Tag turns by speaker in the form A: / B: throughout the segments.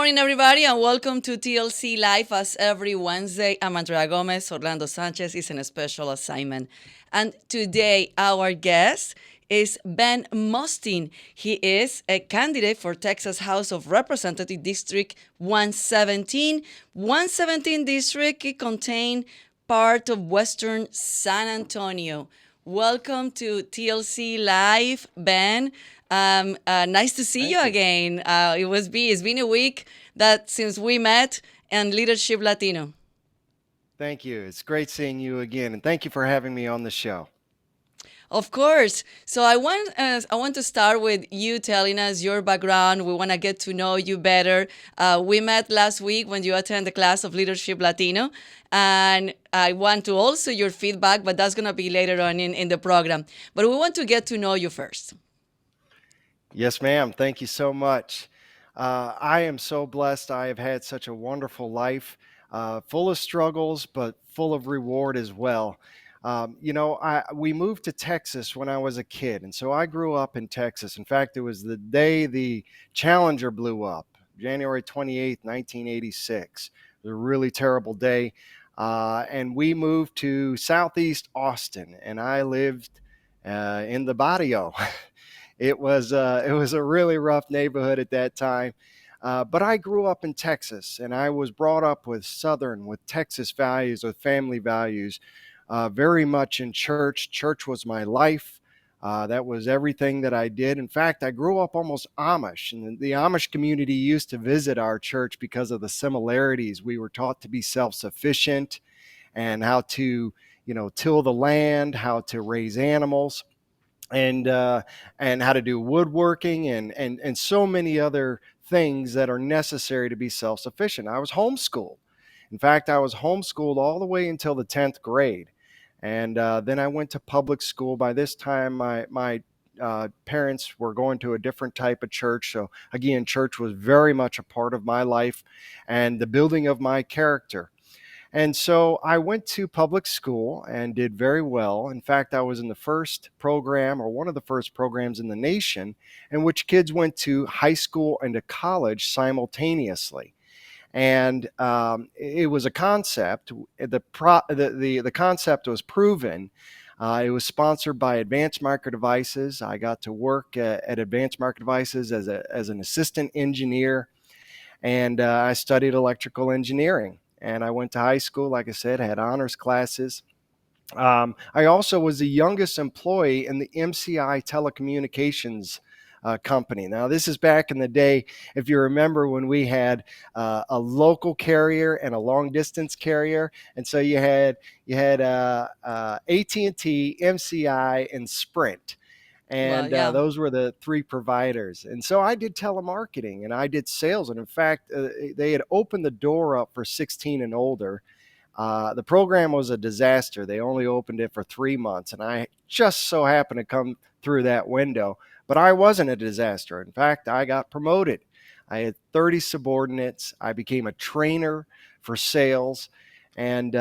A: morning, everybody, and welcome to TLC Live as every Wednesday. I'm Andrea Gomez. Orlando Sanchez is in a special assignment. And today, our guest is Ben Mostyn. He is a candidate for Texas House of Representatives District 117. 117 district, it contains part of western San Antonio. Welcome to TLC Live, Ben. Nice to see you
B: Thank you.
A: again. It's been a week that since we met and Leadership Latino.
B: Thank you. It's great seeing you again, and thank you for having me on the show.
A: Of course. So I want to start with you telling us your background. We want to get to know you better. We met last week when you attended the class of Leadership Latino, and I want to also your feedback, but that's gonna be later on in the program. But we want to get to know you first.
B: Yes, ma'am. Thank you so much. I am so blessed. I have had such a wonderful life, full of struggles, but full of reward as well. We moved to Texas when I was a kid, and so I grew up in Texas. In fact, it was the day the Challenger blew up, January 28th, 1986. It was a really terrible day. And we moved to Southeast Austin, and I lived in the barrio. It was a really rough neighborhood at that time. But I grew up in Texas, and I was brought up with Texas values, with family values, very much in church. Church was my life. That was everything that I did. In fact, I grew up almost Amish, and the Amish community used to visit our church because of the similarities. We were taught to be self-sufficient and how to, till the land, how to raise animals, and how to do woodworking, and so many other things that are necessary to be self-sufficient. I was homeschooled. In fact, I was homeschooled all the way until the 10th grade, and then I went to public school. By this time, my parents were going to a different type of church. So again, church was very much a part of my life and the building of my character. And so I went to public school and did very well. In fact, I was in the first program, or one of the first programs in the nation, in which kids went to high school and to college simultaneously. And it was a concept. The concept was proven. It was sponsored by Advanced Micro Devices. I got to work at Advanced Micro Devices as an assistant engineer, and I studied electrical engineering. And I went to high school, like I said, had honors classes. I also was the youngest employee in the MCI telecommunications company. Now, this is back in the day, if you remember, when we had a local carrier and a long distance carrier, and so you had AT&T, MCI, and Sprint.
A: Well,
B: And
A: yeah.
B: those were the three providers. And so I did telemarketing and I did sales. And in fact, they had opened the door up for 16 and older. The program was a disaster. They only opened it for 3 months, and I just so happened to come through that window. But I wasn't a disaster. In fact, I got promoted. I had 30 subordinates. I became a trainer for sales. And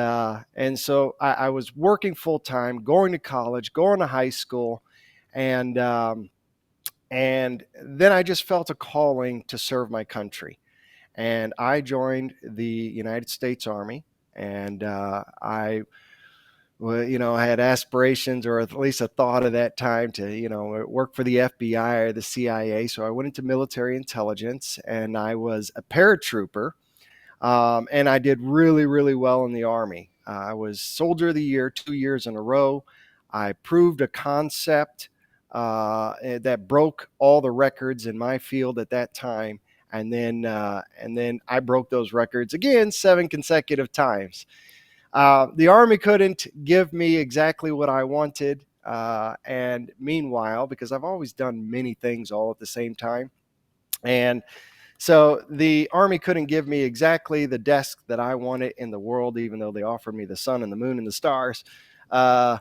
B: so I was working full time, going to college, going to high school, and and then I just felt a calling to serve my country, and I joined the United States Army, and I had aspirations, or at least a thought at that time, to work for the FBI or the CIA. So I went into military intelligence, and I was a paratrooper, and I did really, really well in the Army. I was Soldier of the Year 2 years in a row. I proved a concept that broke all the records in my field at that time, and then I broke those records again 7 consecutive times. The Army couldn't give me exactly what I wanted, and meanwhile, because I've always done many things all at the same time, and so the Army couldn't give me exactly the desk that I wanted in the world, even though they offered me the sun and the moon and the stars. Uh,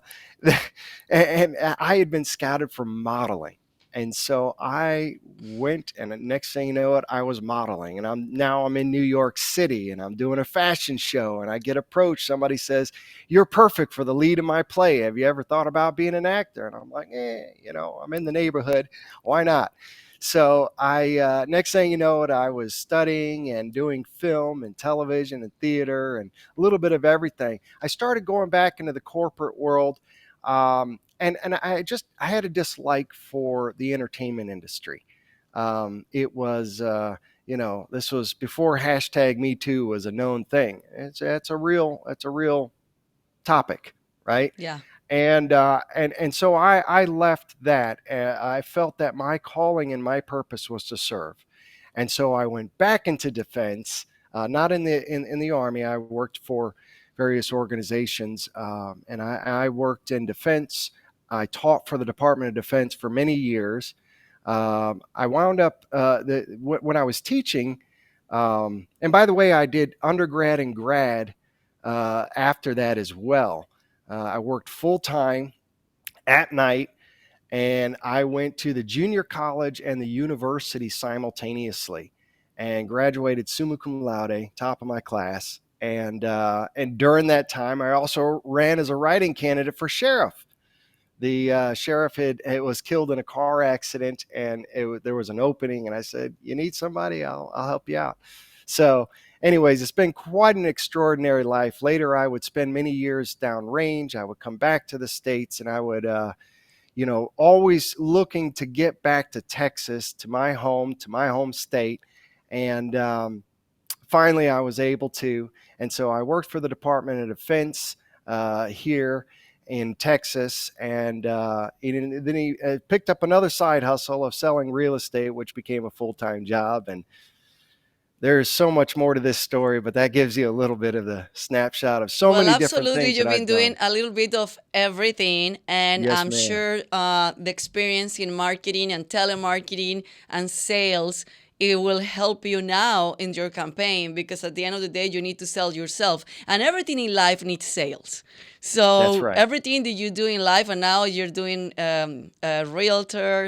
B: and I had been scouted for modeling. And so I went, and the next thing you know, I was modeling, and I'm in New York City, and I'm doing a fashion show, and I get approached. Somebody says, "You're perfect for the lead in my play. Have you ever thought about being an actor?" And I'm like, I'm in the neighborhood. Why not? So next thing you know, I was studying and doing film and television and theater and a little bit of everything. I started going back into the corporate world. And I had a dislike for the entertainment industry. It was this was before hashtag Me Too was a known thing. It's a real topic, right?
A: Yeah.
B: And so I left that. I felt that my calling and my purpose was to serve, and so I went back into defense. Not in the army. I worked for various organizations, and I worked in defense. I taught for the Department of Defense for many years. I wound up when I was teaching. And by the way, I did undergrad and grad after that as well. I worked full time at night, and I went to the junior college and the university simultaneously, and graduated summa cum laude, top of my class. And during that time, I also ran as a writing candidate for sheriff. The sheriff was killed in a car accident, and there was an opening, and I said, "You need somebody? I'll help you out." So, anyways, it's been quite an extraordinary life. Later, I would spend many years downrange. I would come back to the States, and I would, always looking to get back to Texas, to my home state. And finally, I was able to. And so I worked for the Department of Defense here in Texas. And then he picked up another side hustle of selling real estate, which became a full-time job. And there's so much more to this story, but that gives you a little bit of the snapshot of so
A: Well,
B: many different
A: absolutely.
B: things that
A: You've been
B: I've
A: doing
B: done.
A: a little bit of everything, and
B: Yes,
A: I'm
B: ma'am.
A: sure the experience in marketing and telemarketing and sales, it will help you now in your campaign, because at the end of the day, you need to sell yourself, and everything in life needs sales.
B: That's
A: So
B: right.
A: everything that you do in life, and now you're doing you're realtor,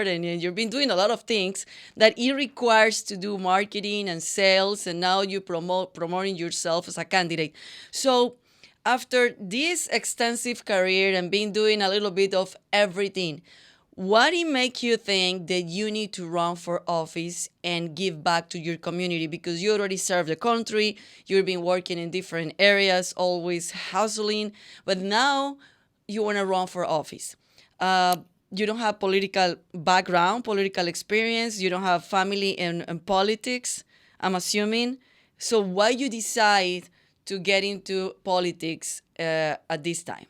A: and you've been doing a lot of things that it requires to do marketing and sales, and now you promoting yourself as a candidate. So after this extensive career and been doing a little bit of everything, what did make you think that you need to run for office and give back to your community? Because you already served the country, you've been working in different areas, always hustling, but now you want to run for office. Uh, you don't have political background, political experience, you don't have family in politics, I'm assuming. So why you decide to get into politics at this time?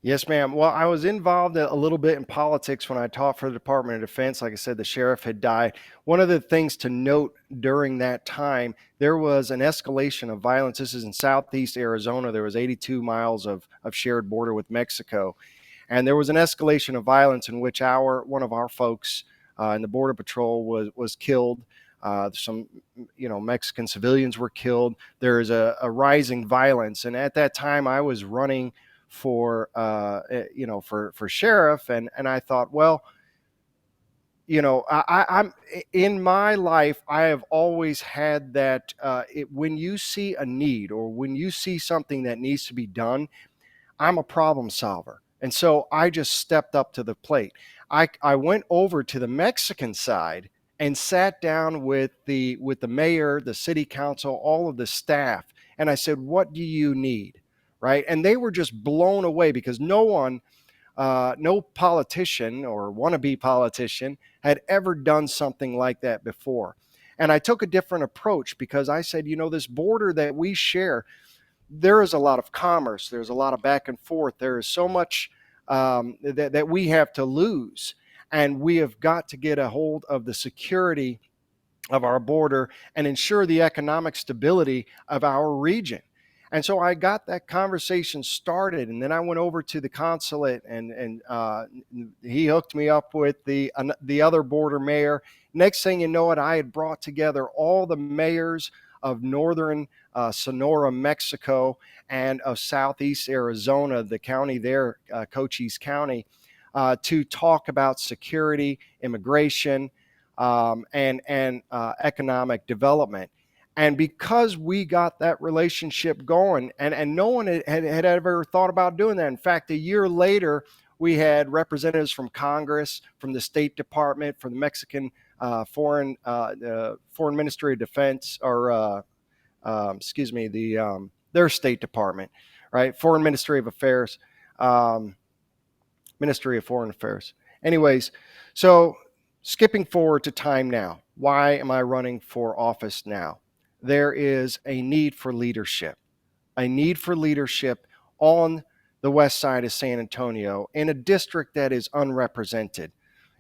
B: Yes, ma'am. Well, I was involved a little bit in politics when I taught for the Department of Defense. Like I said, the sheriff had died. One of the things to note during that time, there was an escalation of violence. This is in southeast Arizona. There was 82 miles of shared border with Mexico. And there was an escalation of violence in which one of our folks in the Border Patrol was killed. Some Mexican civilians were killed. There is a rising violence, and at that time I was running for for sheriff, and I thought, well, I'm in my life, I have always had that when you see a need or when you see something that needs to be done, I'm a problem solver. And so I just stepped up to the plate. I went over to the Mexican side and sat down with the mayor, the city council, all of the staff, and I said, "What do you need?" Right? And they were just blown away because no politician or wannabe politician had ever done something like that before. And I took a different approach because I said, this border that we share, there is a lot of commerce, there's a lot of back and forth, there is so much that we have to lose, and we have got to get a hold of the security of our border and ensure the economic stability of our region. And so I got that conversation started, and then I went over to the consulate, and he hooked me up with the other border mayor. Next thing you know, I had brought together all the mayors of northern Sonora, Mexico, and of southeast Arizona, the county there, Cochise County. to talk about security, immigration, and economic development. And because we got that relationship going, and no one had ever thought about doing that. In fact, a year later, we had representatives from Congress, from the State Department, from the Mexican Foreign Ministry of Defense, or excuse me, their State Department, right? Foreign Ministry of Affairs, um, Ministry of Foreign Affairs. Anyways, so skipping forward to time now, why am I running for office now? There is a need for leadership on the west side of San Antonio in a district that is unrepresented,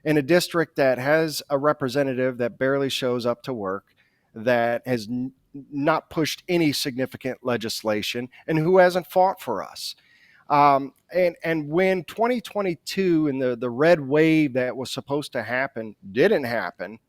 B: in a district that has a representative that barely shows up to work, that has not pushed any significant legislation, and who hasn't fought for us. And when 2022 and the red wave that was supposed to happen didn't happen,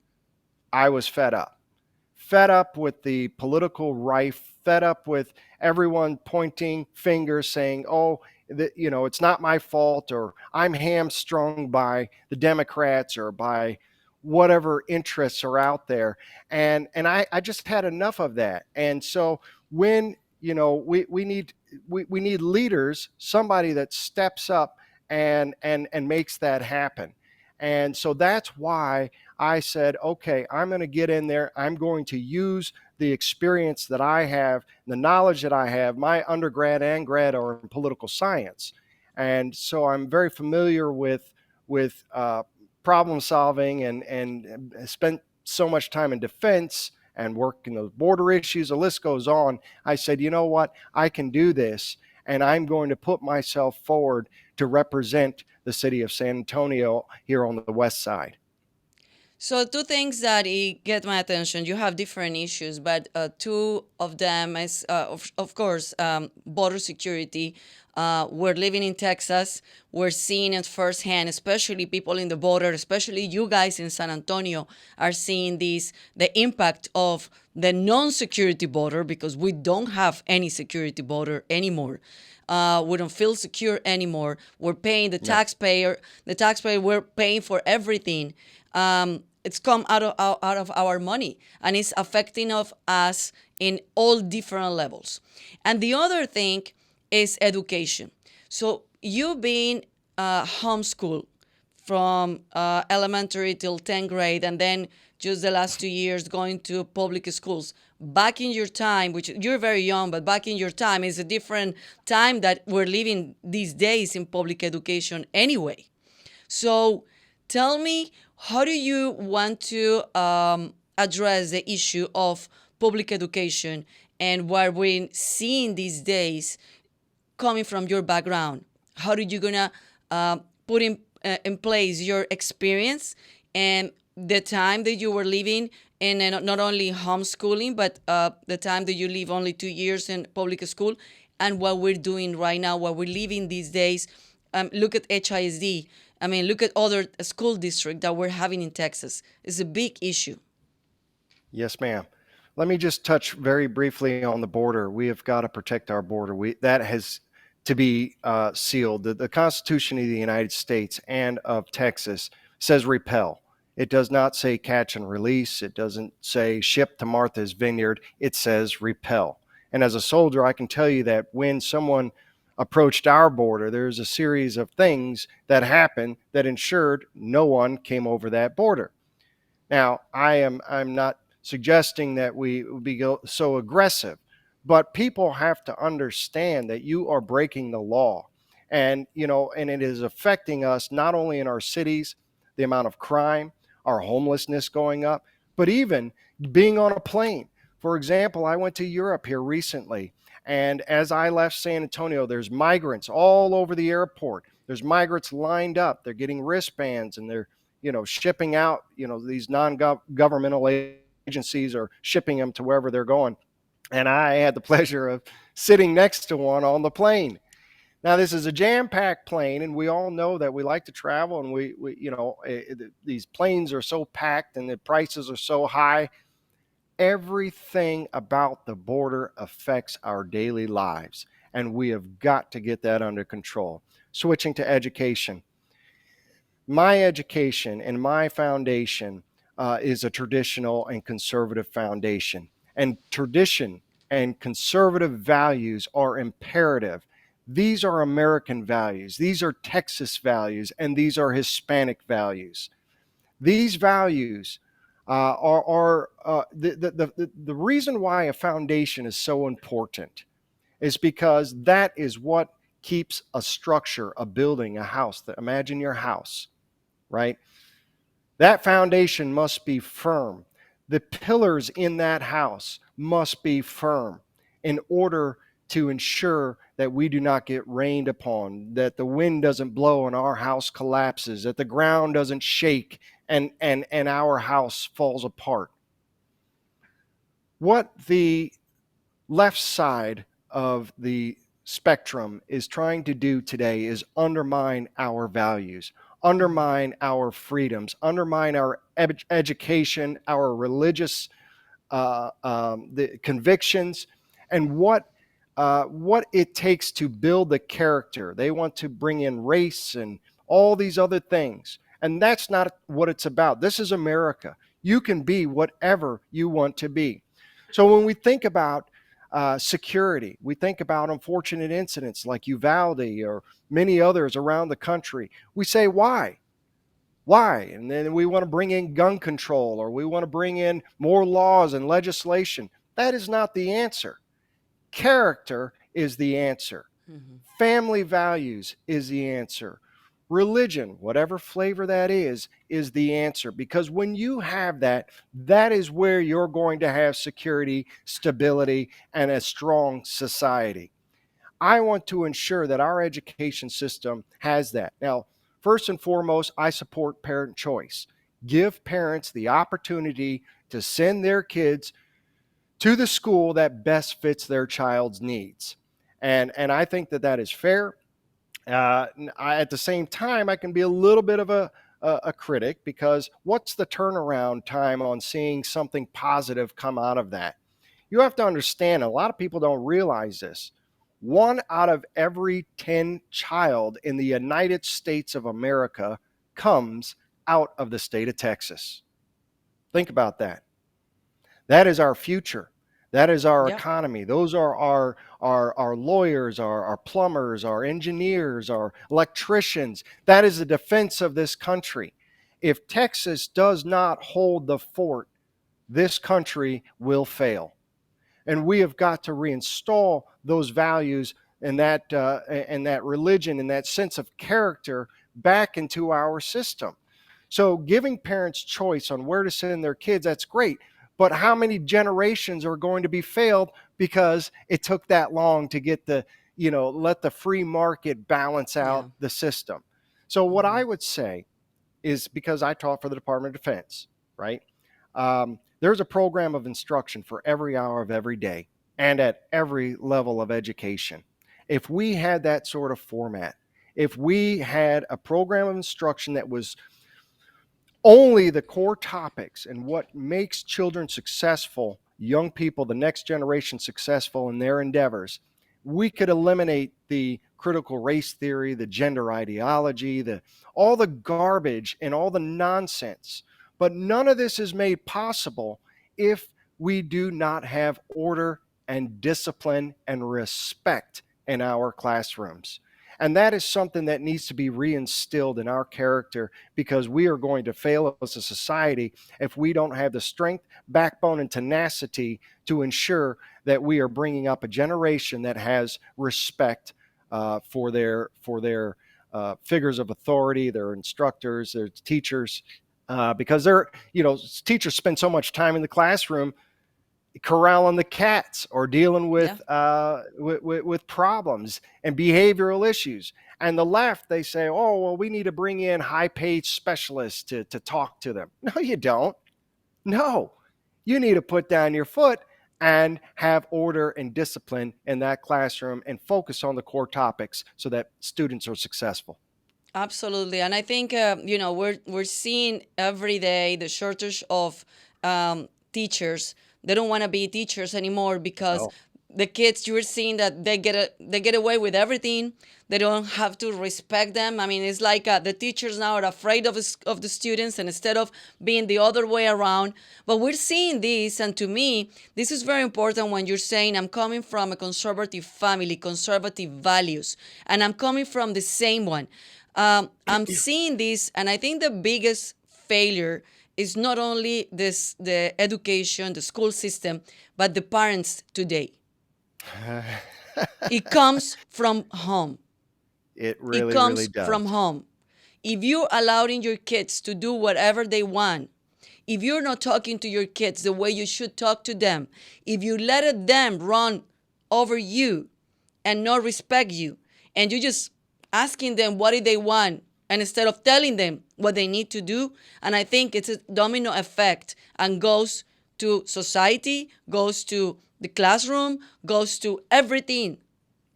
B: I was fed up with the political rife, fed up with everyone pointing fingers saying, oh, it's not my fault, or I'm hamstrung by the Democrats or by whatever interests are out there. And I just had enough of that. And so when, we need leaders, somebody that steps up and makes that happen. And so that's why I said, okay, I'm going to get in there. I'm going to use the experience that I have, the knowledge that I have. My undergrad and grad are in political science, and so I'm very familiar with problem solving, and spent so much time in defense and working those border issues. The list goes on. I said, you know what? I can do this, and I'm going to put myself forward to represent the city of San Antonio here on the west side.
A: So two things that get my attention. You have different issues, but two of them is, of course, border security. We're living in Texas. We're seeing it firsthand, especially people in the border, especially you guys in San Antonio are seeing the impact of the non-security border, because we don't have any security border anymore. We don't feel secure anymore. We're paying the taxpayer. The taxpayer, we're paying for everything. It's come out of our money, and it's affecting of us in all different levels. And the other thing is education. So you being homeschooled from elementary till 10th grade, and then just the last 2 years going to public schools. Back in your time, which you're very young, but back in your time is a different time that we're living these days in public education anyway. So tell me, how do you want to address the issue of public education and what we're seeing these days coming from your background? How are you gonna put in place your experience and the time that you were living in, not only homeschooling, but the time that you live only 2 years in public school, and what we're doing right now, what we're living these days? Look at HISD. I mean, look at other school districts that we're having in Texas. It's a big issue.
B: Yes, ma'am. Let me just touch very briefly on the border. We have got to protect our border. That has to be sealed. The Constitution of the United States and of Texas says repel. It does not say catch and release. It doesn't say ship to Martha's Vineyard. It says repel. And as a soldier, I can tell you that when someone approached our border, there's a series of things that happened that ensured no one came over that border. Now, I'm not suggesting that we be so aggressive, but people have to understand that you are breaking the law. And it is affecting us not only in our cities, the amount of crime, our homelessness going up, but even being on a plane. For example, I went to Europe here recently, and as I left San Antonio, there's migrants all over the airport. There's migrants lined up. They're getting wristbands, and they're shipping out, these non-governmental agencies are shipping them to wherever they're going. And I had the pleasure of sitting next to one on the plane. Now, this is a jam-packed plane, and we all know that we like to travel, and these planes are so packed and the prices are so high. Everything about the border affects our daily lives, and we have got to get that under control. Switching to education. My education and my foundation is a traditional and conservative foundation. And tradition and conservative values are imperative. These are American values, these are Texas values, and these are Hispanic values. These values the reason why a foundation is so important is because that is what keeps a structure, a building, a house. Imagine your house, right? That foundation must be firm. The pillars in that house must be firm in order to ensure that we do not get rained upon, that the wind doesn't blow and our house collapses, that the ground doesn't shake and our house falls apart. What the left side of the spectrum is trying to do today is undermine our values,
A: Mhm.
B: undermine our freedoms, undermine our education, our religious the convictions, and what it takes to build the character. They want to bring in race and all these other things, and that's not what it's about. This is America. You can be whatever you want to be. So when we think about security, we think about unfortunate incidents like Uvalde or many others around the country. We say, why? Why? And then we want to bring in gun control or we want to bring in more laws and legislation. That is not the answer. Character is the answer.
A: Mhm.
B: Family values is the answer. Religion, whatever flavor that is the answer. Because when you have that, that is where you're going to have security, stability, and a strong society. I want to ensure that our education system has that. Now, first and foremost, I support parent choice. Give parents the opportunity to send their kids to the school that best fits their child's needs. And I think that that is fair. At the same time, I can be a little bit of a critic because what's the turnaround time on seeing something positive come out of that? You have to understand, a lot of people don't realize this. One out of every 10 child in the United States of America comes out of the state of Texas. Think about that. That is our future. That is our
A: Yeah.
B: economy. Those are our lawyers, our plumbers, our engineers, our electricians. That is the defense of this country. If Texas does not hold the fort, this country will fail. And we have got to reinstall those values and that religion and that sense of character back into our system. So giving parents choice on where to send their kids, that's great. But how many generations are going to be failed because it took that long to get let the free market balance out
A: Yeah.
B: the system? So what I
A: Mhm.
B: would say is, because I taught for the Department of Defense, right? There's a program of instruction for every hour of every day and at every level of education. If we had that sort of format, if we had a program of instruction that was only the core topics and what makes children successful, young people, the next generation successful in their endeavors, we could eliminate the critical race theory, the gender ideology, the all the garbage and all the nonsense. But none of this is made possible if we do not have order and discipline and respect in our classrooms. And that is something that needs to be reinstilled in our character, because we are going to fail as a society if we don't have the strength, backbone, and tenacity to ensure that we are bringing up a generation that has respect for their figures of authority, their instructors, their teachers, because teachers spend so much time in the classroom corralling the cats or dealing
A: Yeah.
B: with problems and behavioral issues. And the left, they say, oh, well, we need to bring in high paid specialists to talk to them. No, you don't. No, you need to put down your foot and have order and discipline in that classroom and focus on the core topics so that students are successful.
A: Absolutely, and I think we're seeing every day the shortage of teachers. They don't want to be teachers anymore because
B: No.
A: the kids, you're seeing that they get away with everything. They don't have to respect them. I mean, it's like the teachers now are afraid of the students, and instead of being the other way around. But we're seeing this, and to me, this is very important when you're saying I'm coming from a conservative family, conservative values, and I'm coming from the same one. I'm seeing this, and I think the biggest failure is not only this the education, the school system, but the parents today. It comes from home.
B: It
A: It
B: really, really
A: comes from
B: does.
A: home. If you're allowing your kids to do whatever they want, if you're not talking to your kids the way you should talk to them, if you let them run over you and not respect you, and you just asking them what do they want, and instead of telling them what they need to do, and I think it's a domino effect and goes to society, goes to the classroom, goes to everything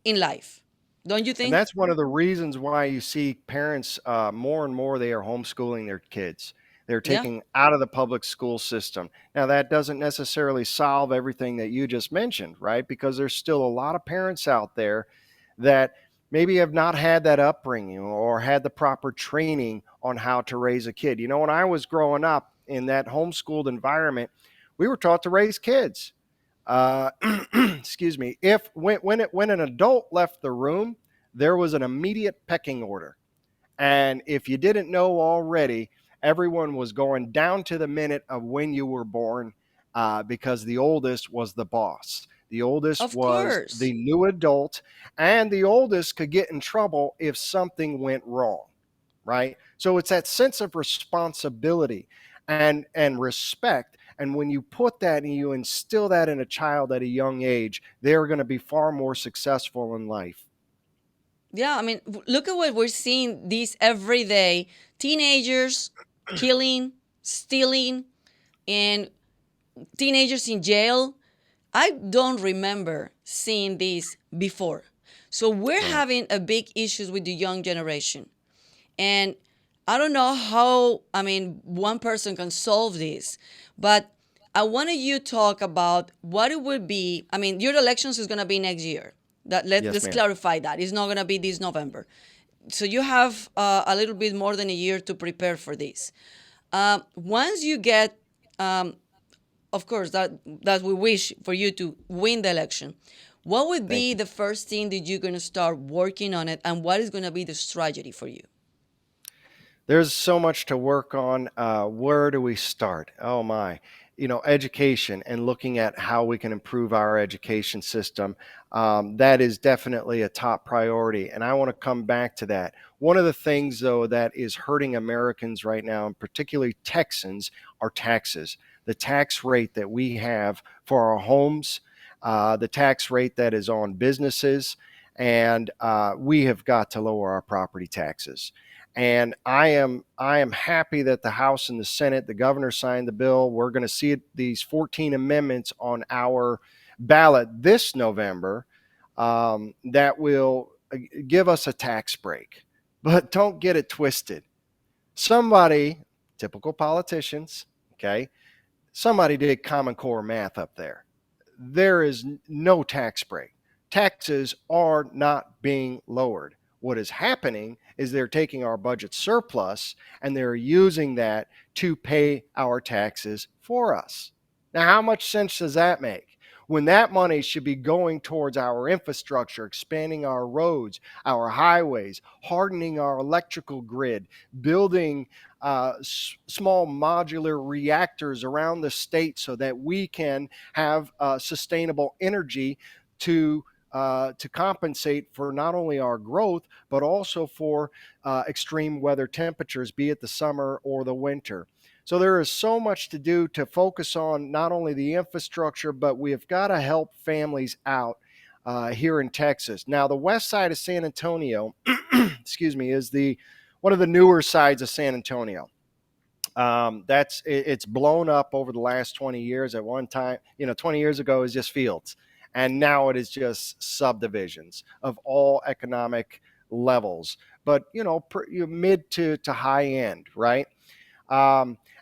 A: in life. Don't you
B: And
A: think?
B: that's one of the reasons why you see parents more and more they are homeschooling their kids. They're
A: Yeah,
B: taking out of the public school system. Now that doesn't necessarily solve everything that you just mentioned, right? Because there's still a lot of parents out there that maybe have not had that upbringing or had the proper training on how to raise a kid. You know, when I was growing up in that homeschooled environment, we were taught to raise kids. Uh, excuse me. If when an adult left the room, there was an immediate pecking order. And if you didn't know already, everyone was going down to the minute of when you were born because the oldest was the boss. The oldest
A: of
B: was
A: course.
B: the new adult, and the oldest could get in trouble if something went wrong, right? So it's that sense of responsibility and respect. And when you put that and you instill that in a child at a young age, they're going to be far more successful in life.
A: Yeah, I mean, look at what we're seeing these every day. Teenagers killing, stealing, and teenagers in jail. I don't remember seeing this before. So we're
B: Right.
A: having a big issues with the young generation. And I don't know how, I mean, one person can solve this, but I wanted you to talk about what it would be. I mean, your elections is going to be next year.
B: Yes,
A: Let's
B: ma'am.
A: clarify that. It's not going to be this November. So you have a little bit more than a year to prepare for this. Once you get, um, of course, that we wish for you to win the election. What would
B: Thank
A: be
B: you.
A: the first thing that you're going to start working on it, and what is going to be the strategy for you?
B: There's so much to work on. Where do we start? Oh my. You know, education and looking at how we can improve our education system. That is definitely a top priority. And I want to come back to that. One of the things, though, that is hurting Americans right now, and particularly Texans, are taxes. The tax rate that we have for our homes, the tax rate that is on businesses, and we have got to lower our property taxes. And I am happy that the House and the Senate, the governor signed the bill. We're going to see these 14 amendments on our ballot this November that will give us a tax break. But don't get it twisted. Somebody, typical politicians, okay, somebody did Common Core math up there. There is no tax break. Taxes are not being lowered. What is happening is they're taking our budget surplus and they're using that to pay our taxes for us. Now, how much sense does that make? When that money should be going towards our infrastructure, expanding our roads, our highways, hardening our electrical grid, building small modular reactors around the state so that we can have sustainable energy to compensate for not only our growth but also for extreme weather temperatures, be it the summer or the winter. So there is so much to do to focus on not only the infrastructure, but we have got to help families out here in Texas. Now, the west side of San Antonio, excuse me, is the one of the newer sides of San Antonio. It's blown up over the last 20 years. At one time, 20 years ago, it was just fields, and now it is just subdivisions of all economic levels, but mid to high end, right?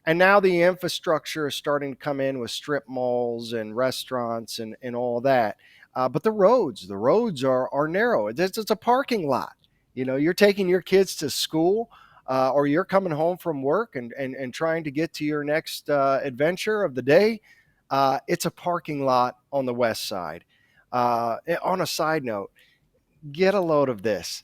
B: And now the infrastructure is starting to come in with strip malls and restaurants and all that. But the roads are narrow. It's a parking lot. You're taking your kids to school, or you're coming home from work and trying to get to your next adventure of the day. It's a parking lot on the west side. On a side note, get a load of this.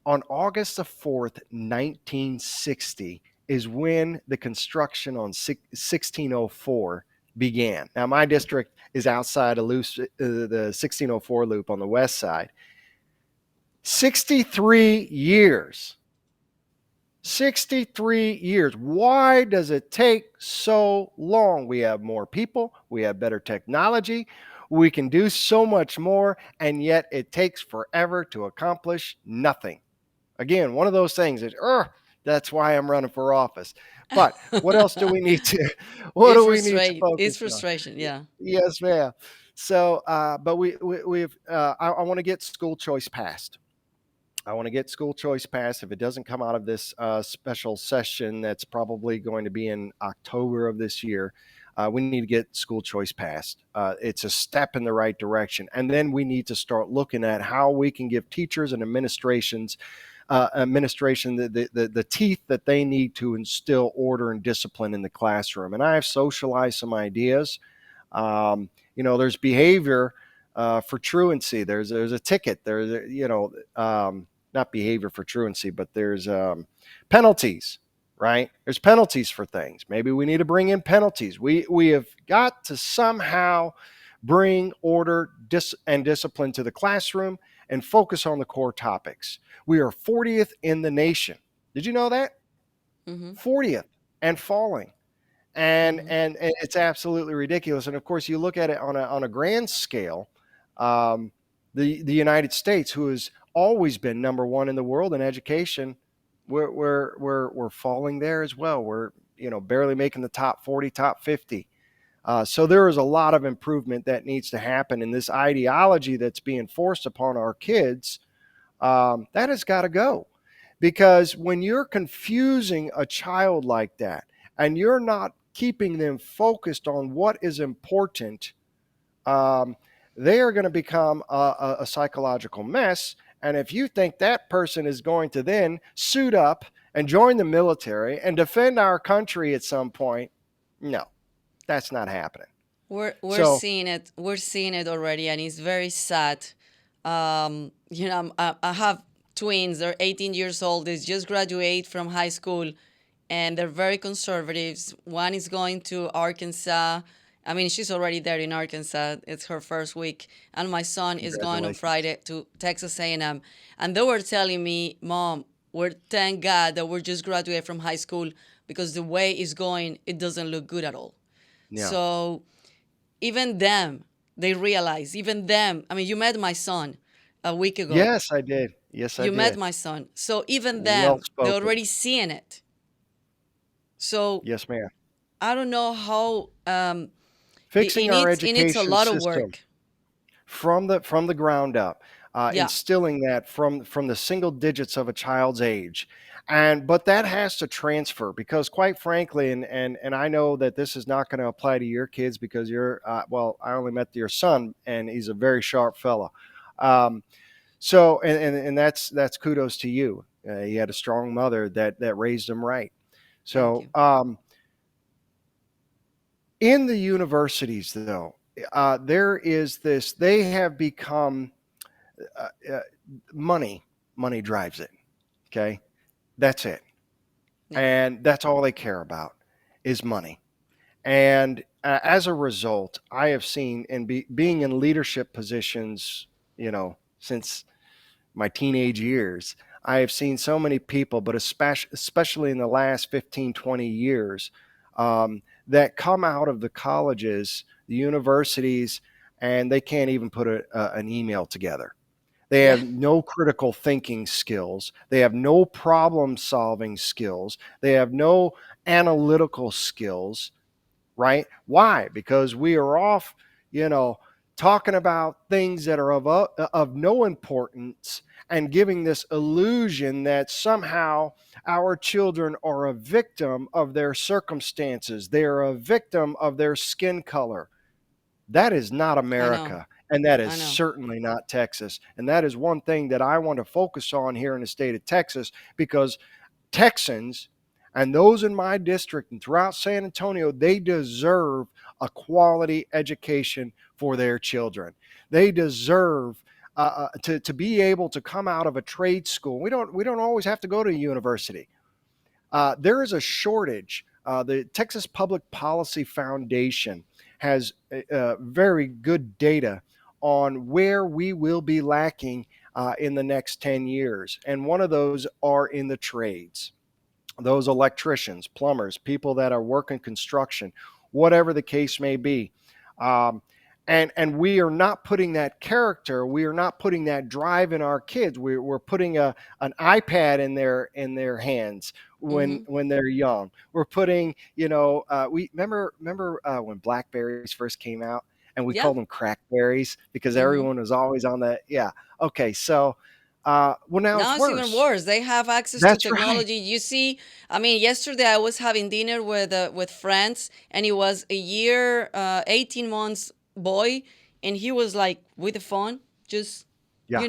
B: On August the 4th, 1960, is when the construction on 1604 began. Now, my district is outside of the 1604 loop on the west side. 63 years. 63 years. Why does it take so long? We have more people, we have better technology, we can do so much more, and yet it takes forever to accomplish nothing. Again, one of those things is, that's why I'm running for office. But what else do we need to, what
A: It's
B: do we need to
A: frustrating. It's
B: focus on?
A: frustration. Yeah.
B: Yes, ma'am. So, but I want to get school choice passed. I want to get school choice passed. If it doesn't come out of this special session, that's probably going to be in October of this year. We need to get school choice passed. It's a step in the right direction. And then we need to start looking at how we can give teachers and administration the teeth that they need to instill order and discipline in the classroom. And I have socialized some ideas. There's behavior for truancy. There's a ticket. There's not behavior for truancy, but there's penalties. Right? There's penalties for things. Maybe we need to bring in penalties. We have got to somehow bring order and discipline to the classroom and focus on the core topics. We are 40th in the nation. Did you know that?
A: Mm-hmm.
B: 40th and falling. And,
A: Mm-hmm.
B: and and it's absolutely ridiculous. And of course, you look at it on a grand scale. Um, the United States, who has always been number one in the world in education, we're falling there as well. We're barely making the top 40, top 50. So there is a lot of improvement that needs to happen, in this ideology that's being forced upon our kids. That has got to go, because when you're confusing a child like that and you're not keeping them focused on what is important, um, they are going to become a psychological mess. And if you think that person is going to then suit up and join the military and defend our country at some point, no, that's not happening.
A: We're
B: So,
A: seeing it. We're seeing it already, and it's very sad. I have twins. They're 18 years old. They just graduate from high school, and they're very conservatives. One is going to Arkansas. I mean, she's already there in Arkansas. It's her first week, and my son is going on
B: congratulations.
A: Friday to Texas A&M. And they were telling me, "Mom, we're thank God that we're just graduated from high school because the way it's going, it doesn't look good at all."
B: Yeah.
A: So even them, they realize, even them. I mean, you met my son a week ago.
B: Yes, I did. Yes, I
A: You met
B: did.
A: my son. So even
B: Well
A: them, they're
B: spoken.
A: already seeing it. So
B: Yes, ma'am.
A: I don't know how
B: Fixing our
A: it needs a
B: education
A: lot of
B: system
A: work.
B: from the ground up,
A: Yeah,
B: instilling that from the single digits of a child's age. But that has to transfer, because quite frankly, and I know that this is not going to apply to your kids, because well, I only met your son and he's a very sharp fella. Um, so and that's kudos to you. He had a strong mother that raised him right.
A: thank
B: So
A: you.
B: in the universities, though, there is this. They have become uh, uh, money. Money drives it. Okay, that's it,
A: Yeah,
B: and that's all they care about is money. And as a result, I have seen, and being in leadership positions, since my teenage years, I have seen so many people, but especially in the last 15, 20 years, that come out of the colleges, the universities, and they can't even put an email together. They
A: yeah.
B: have no critical thinking skills. They have no problem solving skills. They have no analytical skills, right? Why? Because we are off, you know, talking about things that are of no importance, and giving this illusion that somehow our children are a victim of their circumstances. They are a victim of their skin color. That is not
A: I know.
B: America. And that is
A: I know.
B: certainly not Texas. And that is one thing that I want to focus on here in the state of Texas, because Texans and those in my district and throughout San Antonio, they deserve a quality education for their children. They deserve to be able to come out of a trade school. We don't always have to go to a university. There is a shortage. The Texas Public Policy Foundation has very good data on where we will be lacking in the next 10 years. And one of those are in the trades, those electricians, plumbers, people that are working construction, whatever the case may be. Um, and we are not putting that character, we are not putting that drive in our kids. We're putting an iPad in their hands
A: Mm-hmm.
B: when they're young. We're putting, we remember when Blackberries first came out, and we
A: Yeah.
B: called them crackberries because
A: Mm-hmm.
B: everyone was always on that. Yeah. Okay. So, well, now it's
A: Now it's even
B: worse.
A: worse. They have access to
B: That's right.
A: technology. You see, I mean, yesterday I was having dinner with friends, and it was a year, 18 months boy, and he was like with the phone, just
B: Yeah.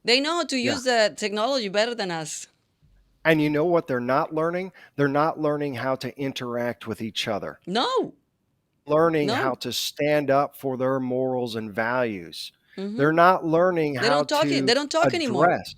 A: they know how to
B: Yeah.
A: use the technology better than us.
B: And you know what they're not learning? They're not learning how to interact with each other,
A: No,
B: learning how
A: no.
B: to stand up for their morals and values.
A: Hmm.
B: They're not learning
A: They
B: how
A: don't talk. They
B: to
A: don't talk anymore.
B: address.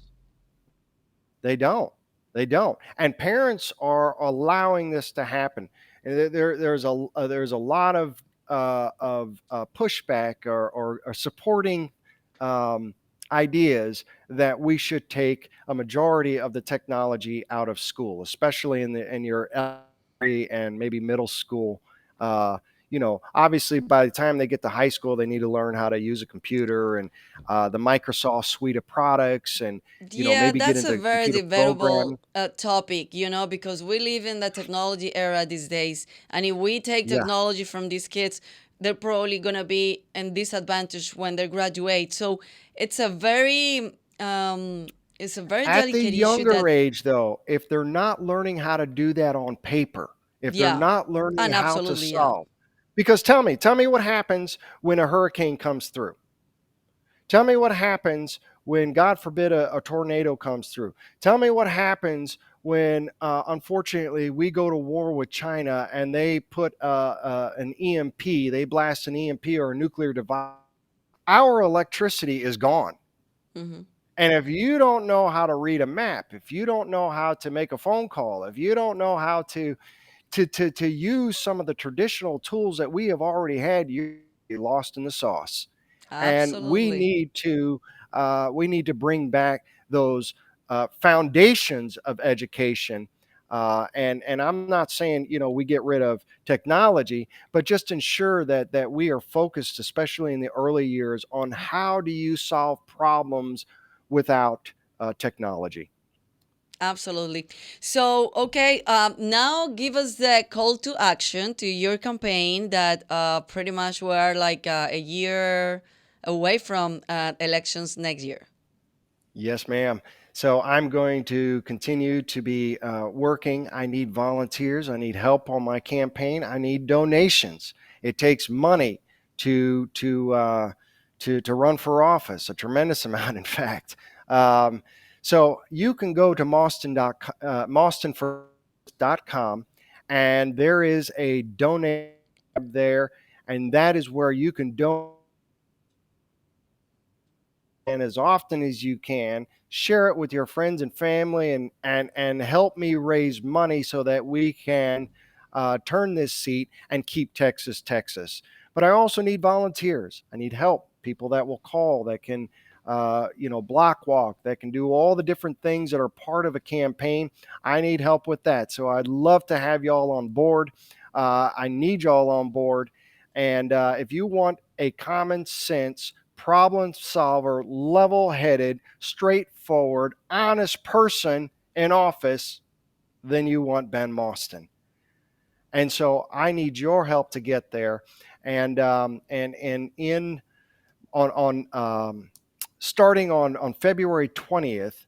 B: They don't. They don't. And parents are allowing this to happen. And there's a lot of pushback or supporting um, ideas that we should take a majority of the technology out of school, especially in your elementary and maybe middle school. Obviously, by the time they get to high school, they need to learn how to use a computer and the Microsoft suite of products, and
A: Yeah,
B: maybe get
A: that's a
B: into
A: very
B: computer
A: debatable
B: programming.
A: topic, because we live in the technology era these days. And if we take
B: Yeah.
A: technology from these kids, they're probably going to be in disadvantage when they graduate. So it's a very, it's a very
B: At the
A: delicate issue
B: younger
A: that,
B: age, though, if they're not learning how to do that on paper, if they're
A: yeah,
B: not learning
A: and
B: how to
A: absolutely, yeah.
B: solve, because tell me what happens when a hurricane comes through. Tell me what happens when, God forbid, a tornado comes through. Tell me what happens when, unfortunately, we go to war with China and they put an EMP, they blast an EMP or a nuclear device. Our electricity is gone.
A: Hmm.
B: And if you don't know how to read a map, if you don't know how to make a phone call, if you don't know how to use some of the traditional tools that we have already had, you're lost in the sauce. And
A: Absolutely.
B: we need to bring back those foundations of education. And I'm not saying we get rid of technology, but just ensure that we are focused, especially in the early years, on how do you solve problems without technology.
A: Absolutely. So, okay, now give us the call to action to your campaign that pretty much we're like a year away from elections next year.
B: Yes, ma'am. So I'm going to continue to be working. I need volunteers. I need help on my campaign. I need donations. It takes money to run for office, a tremendous amount, in fact. Um, so you can go to mostynfirst.com, and there is a donate tab there, and that is where you can donate. And as often as you can, share it with your friends and family, and help me raise money so that we can turn this seat and keep Texas Texas. But I also need volunteers. I need help, people that will call, that can block walk, that can do all the different things that are part of a campaign. I need help with that, so I'd love to have y'all on board. I need y'all on board. And if you want a common sense problem solver, level headed, straightforward, honest person in office, then you want Ben Mostyn. And so I need your help to get there. And in on starting on February 20th,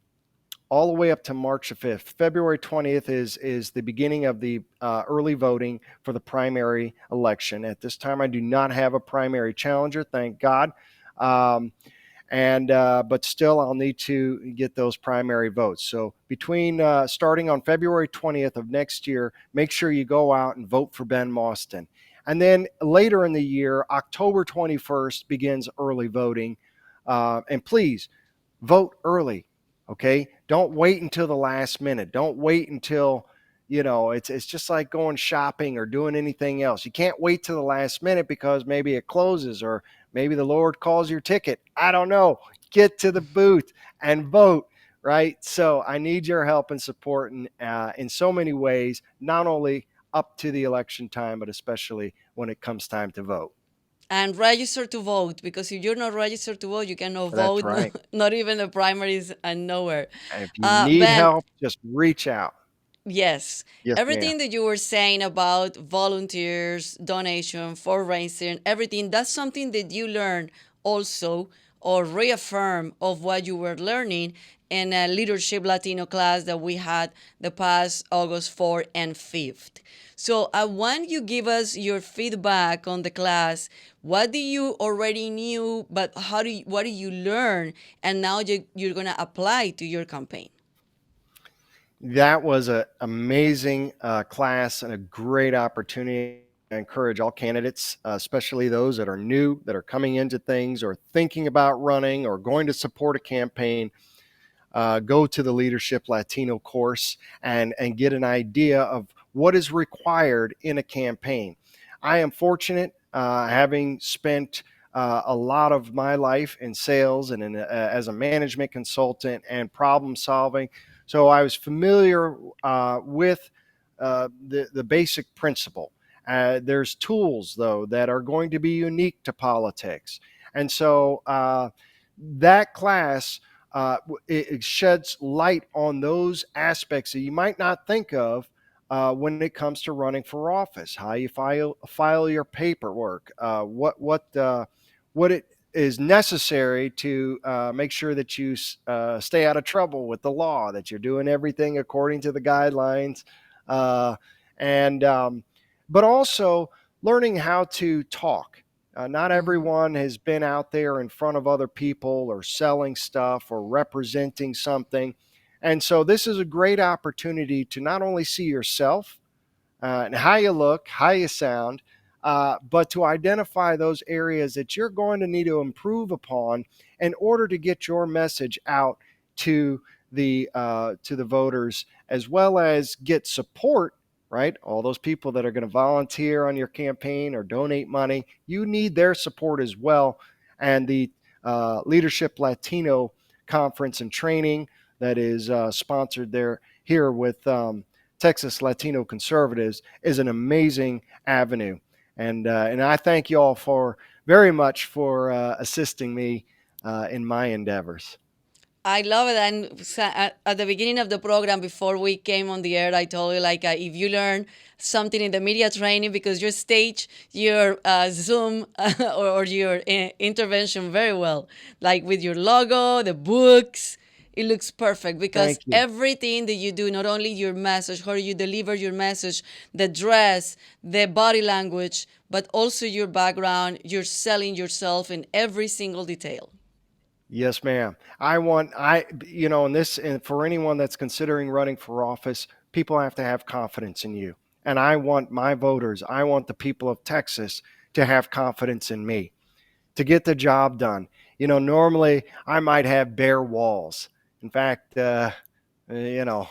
B: all the way up to March the 5th. February 20th is the beginning of the early voting for the primary election. At this time, I do not have a primary challenger, thank God. Um, and but still I'll need to get those primary votes. So between starting on February 20th of next year, make sure you go out and vote for Ben Mostyn. And then later in the year, October 21st begins early voting. And please vote early. Okay, don't wait until the last minute. Don't wait until, it's just like going shopping or doing anything else. You can't wait till the last minute because maybe it closes, or maybe the Lord calls your ticket. I don't know. Get to the booth and vote. Right. So I need your help and support in so many ways, not only up to the election time, but especially when it comes time to vote.
A: And register to vote, because if you're not registered to vote, you cannot
B: That's
A: vote,
B: right.
A: not even the primaries and nowhere.
B: And if you need
A: Ben,
B: help, just reach out.
A: yes,
B: Yes, ma'am.
A: everything that you were saying about volunteers, donation, fundraising, everything, that's something that you learn also, or reaffirm of what you were learning in a Leadership Latino class that we had the past August 4th and 5th. So I want you give us your feedback on the class. What do you already knew, but what do you learn, and now you're gonna apply to your campaign?
B: That was an amazing class and a great opportunity. I encourage all candidates, especially those that are new, that are coming into things or thinking about running or going to support a campaign, go to the Leadership Latino course and get an idea of what is required in a campaign. I am fortunate, having spent a lot of my life in sales and as a management consultant and problem solving. So I was familiar with the basic principle. There's tools, though, that are going to be unique to politics. And so that class, it sheds light on those aspects that you might not think of when it comes to running for office. How you file your paperwork, what it is necessary to make sure that you stay out of trouble with the law, that you're doing everything according to the guidelines, uh, and but also learning how to talk. Not
A: Mhm.
B: everyone has been out there in front of other people or selling stuff or representing something. And so this is a great opportunity to not only see yourself and how you look, how you sound, but to identify those areas that you're going to need to improve upon in order to get your message out to the voters, as well as get support. Right, all those people that are going to volunteer on your campaign or donate money, you need their support as well. And the Leadership Latino conference and training that is sponsored there here with Texas Latino Conservatives is an amazing avenue. And I thank you all for very much for assisting me in my endeavors.
A: I love it. And at the beginning of the program, before we came on the air, I told you, like, if you learn something in the media training, because you stage your Zoom or your intervention very well, like with your logo, the books. It looks perfect because
B: Thank you.
A: everything that you do, not only your message, how you deliver your message, the dress, the body language, but also your background, you're selling yourself in every single detail.
B: Yes, ma'am. And this, and for anyone that's considering running for office, people have to have confidence in you. And I want my voters, I want the people of Texas to have confidence in me to get the job done. Normally I might have bare walls. In fact, you know,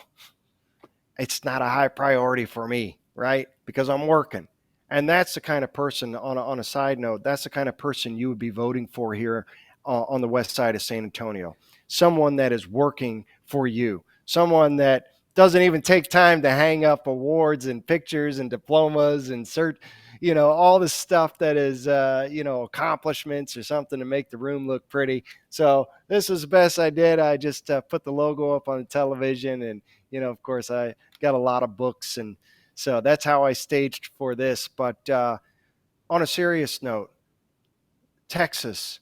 B: it's not a high priority for me, right? Because I'm working. And that's the kind of person, on a side note, that's the kind of person you would be voting for here on the west side of San Antonio. Someone that is working for you, someone that doesn't even take time to hang up awards and pictures and diplomas and all the stuff that is, accomplishments or something to make the room look pretty. So this is the best I did. I just put the logo up on the television, and of course, I got a lot of books, and so that's how I staged for this. But on a serious note, Texas,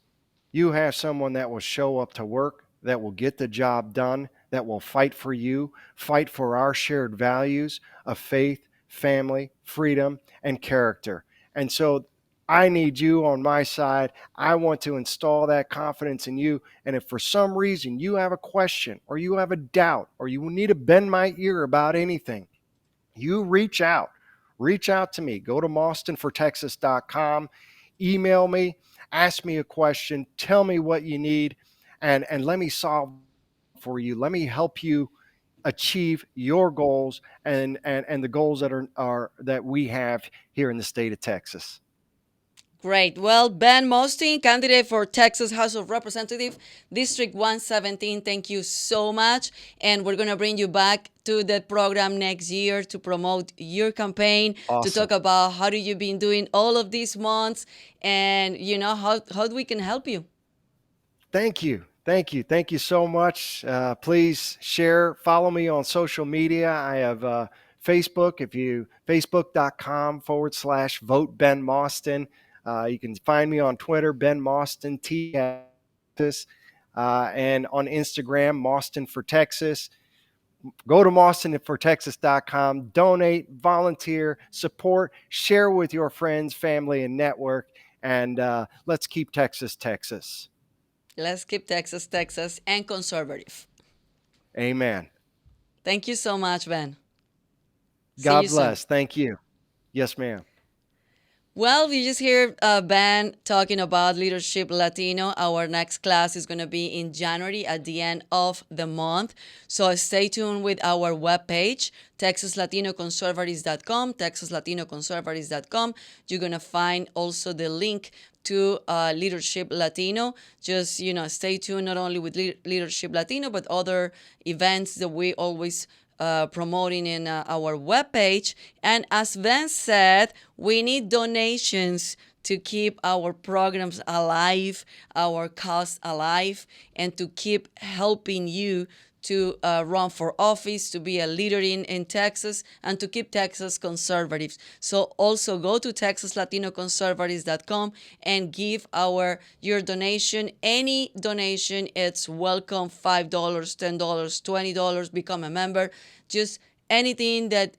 B: you have someone that will show up to work, that will get the job done, that will fight for you, fight for our shared values of faith, family, freedom, and character. And so I need you on my side. I want to install that confidence in you. And if for some reason you have a question or you have a doubt or you need to bend my ear about anything, you reach out to me. Go to mostynfortexas.com, email me, ask me a question, tell me what you need, and let me solve for you. Let me help you achieve your goals and the goals that are that we have here in the state of Texas.
A: Great. Well, Ben Mostyn, candidate for Texas House of Representatives, District 117, thank you so much. And we're going to bring you back to the program next year to promote your campaign, to talk
B: Awesome.
A: about how you've been doing all of these months and, how we can help you.
B: Thank you. Thank you. Thank you so much. Please share, follow me on social media. I have Facebook. If you facebook.com/vote Ben Mostyn. You can find me on Twitter, Ben Mostyn, Texas, and on Instagram, Mostyn for Texas. Go to mostynfortexas.com, donate, volunteer, support, share with your friends, family, and network, and let's keep Texas, Texas.
A: Let's keep Texas, Texas, and conservative.
B: Amen.
A: Thank you so much, Ben. See you
B: God
A: soon.
B: bless. Thank you. Yes, ma'am.
A: Well, we just hear Ben talking about Leadership Latino. Our next class is going to be in January at the end of the month. So stay tuned with our webpage, TexasLatinoConservatives.com, TexasLatinoConservatives.com. You're going to find also the link to Leadership Latino. Just, stay tuned not only with Leadership Latino, but other events that we always promoting in our webpage. And as Ben said, we need donations to keep our programs alive, our cause alive, and to keep helping you to run for office, to be a leader in Texas, and to keep Texas conservatives. So also go to TexasLatinoConservatives.com and give your donation. Any donation, it's welcome. $5, $10, $20, become a member. Just anything that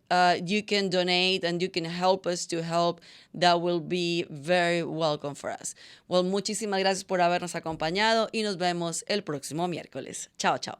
A: you can donate and you can help us to help, that will be very welcome for us. Well, muchísimas gracias por habernos acompañado y nos vemos el próximo miércoles. Chao, chao.